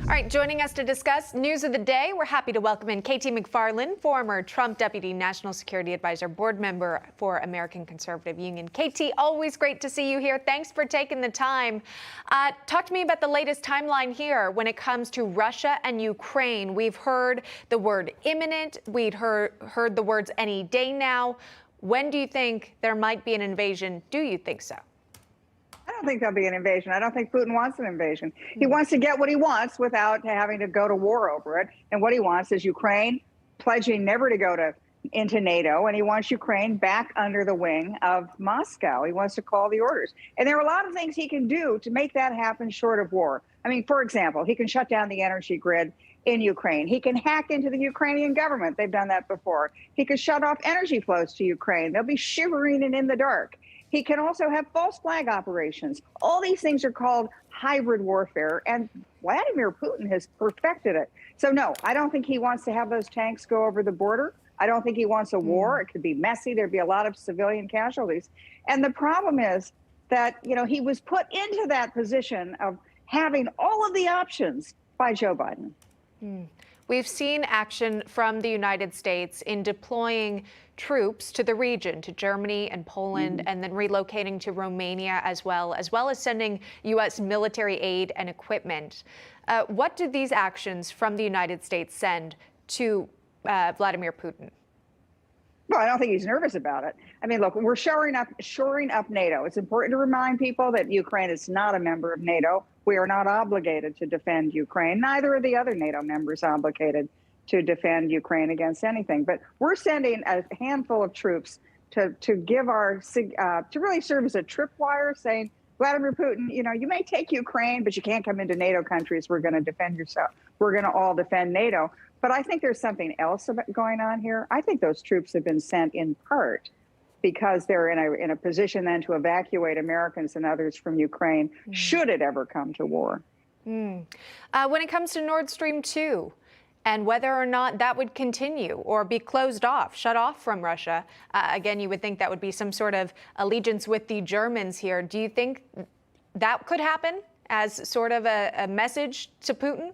All right, joining us to discuss news of the day, we're happy to welcome in KT McFarland, former Trump Deputy National Security Advisor, board member for American Conservative Union. KT, always great to see you here. Thanks for taking the time. Talk to me about the latest timeline here when it comes to Russia and Ukraine. We've heard the word imminent. We'd heard the words any day now. When do you think there might be an invasion? Do you think so? I don't think there'll be an invasion. I don't think Putin wants an invasion. He wants to get what he wants without having to go to war over it. And what he wants is Ukraine pledging never to go into NATO, and he wants Ukraine back under the wing of Moscow. He wants to call the orders. And there are a lot of things he can do to make that happen short of war. I mean, for example, he can shut down the energy grid in Ukraine. He can hack into the Ukrainian government. They've done that before. He could shut off energy flows to Ukraine. They'll be shivering and in the dark. He can also have false flag operations. All these things are called hybrid warfare, and Vladimir Putin has perfected it. So no, I don't think he wants to have those tanks go over the border. I don't think he wants a war. It could be messy. There'd be a lot of civilian casualties. And the problem is that, you know, he was put into that position of having all of the options by Joe Biden. We've seen action from the United States in deploying troops to the region, to Germany and Poland, and then relocating to Romania as well as sending U.S. military aid and equipment. What do these actions from the United States send to Vladimir Putin? Well, I don't think he's nervous about it. I mean, look, we're shoring up NATO. It's important to remind people that Ukraine is not a member of NATO. We are not obligated to defend Ukraine. Neither are the other NATO members obligated to defend Ukraine against anything. But we're sending a handful of troops to give to really serve as a tripwire, saying, Vladimir Putin, you know, you may take Ukraine, but you can't come into NATO countries. We're going to defend yourself. We're going to all defend NATO. But I think there's something else going on here. I think those troops have been sent in part because they're in a position then to evacuate Americans and others from Ukraine, should it ever come to war. When it comes to Nord Stream 2, and whether or not that would continue or be closed off, shut off from Russia, again, you would think that would be some sort of allegiance with the Germans here. Do you think that could happen as sort of a message to Putin?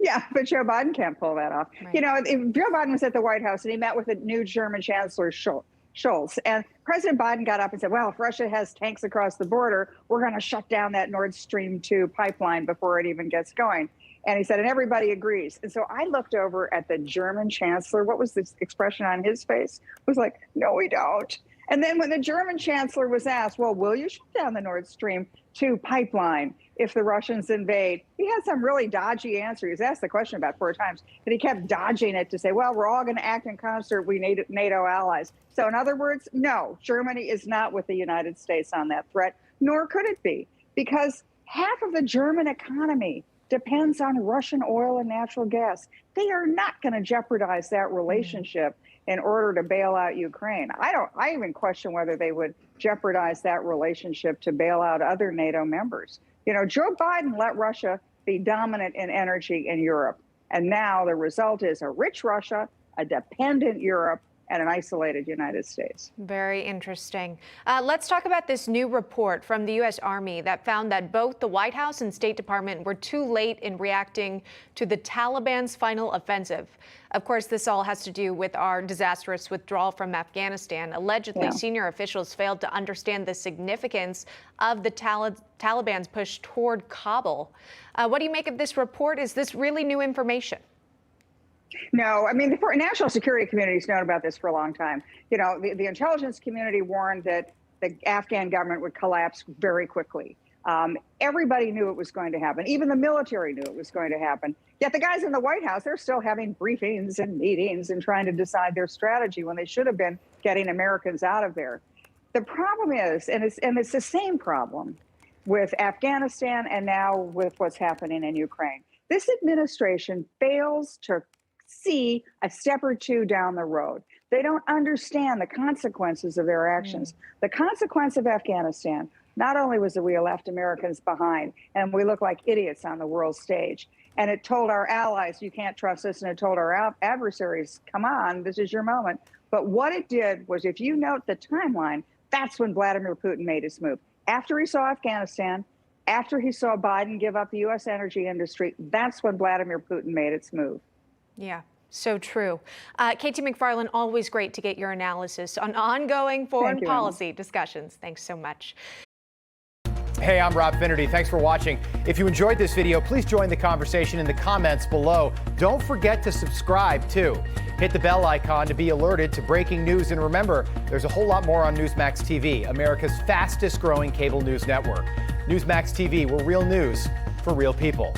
Yeah, but Joe Biden can't pull that off. Right. You know, Joe Biden was at the White House and he met with the new German Chancellor Scholz. And President Biden got up and said, well, if Russia has tanks across the border, we're going to shut down that Nord Stream 2 pipeline before it even gets going. And he said, and everybody agrees. And so I looked over at the German Chancellor. What was this expression on his face? It was like, no, we don't. And then when the German Chancellor was asked, well, will you shut down the Nord Stream 2 pipeline if the Russians invade? He had some really dodgy answer. He was asked the question about 4 times, but he kept dodging it to say, well, we're all going to act in concert. We need NATO allies. So in other words, no, Germany is not with the United States on that threat, nor could it be, because half of the German economy depends on Russian oil and natural gas. They are not going to jeopardize that relationship in order to bail out Ukraine. I even question whether they would jeopardize that relationship to bail out other NATO members. You know, Joe Biden let Russia be dominant in energy in Europe. And now the result is a rich Russia, a dependent Europe, and an isolated United States. Very interesting. Let's talk about this new report from the U.S. Army that found that both the White House and State Department were too late in reacting to the Taliban's final offensive. Of course, this all has to do with our disastrous withdrawal from Afghanistan. Allegedly, senior officials failed to understand the significance of the Taliban's push toward Kabul. What do you make of this report? Is this really new information? No, I mean, the national security community has known about this for a long time. You know, the intelligence community warned that the Afghan government would collapse very quickly. Everybody knew it was going to happen. Even the military knew it was going to happen. Yet the guys in the White House, they're still having briefings and meetings and trying to decide their strategy when they should have been getting Americans out of there. The problem is, and it's the same problem with Afghanistan and now with what's happening in Ukraine. This administration fails to see a step or two down the road. They don't understand the consequences of their actions. The consequence of Afghanistan not only was that we left Americans behind and we look like idiots on the world stage, and it told our allies, you can't trust us, and it told our adversaries, come on, this is your moment. But what it did was, if you note the timeline, that's when Vladimir Putin made his move. After he saw Afghanistan, after he saw Biden give up the U.S. energy industry, that's when Vladimir Putin made its move. Yeah. So true. KT McFarland, always great to get your analysis on ongoing foreign policy discussions. Thanks so much. Hey, I'm Rob Finnerty. Thanks for watching. If you enjoyed this video, please join the conversation in the comments below. Don't forget to subscribe, too. Hit the bell icon to be alerted to breaking news. And remember, there's a whole lot more on Newsmax TV, America's fastest growing cable news network. Newsmax TV, we're real news for real people.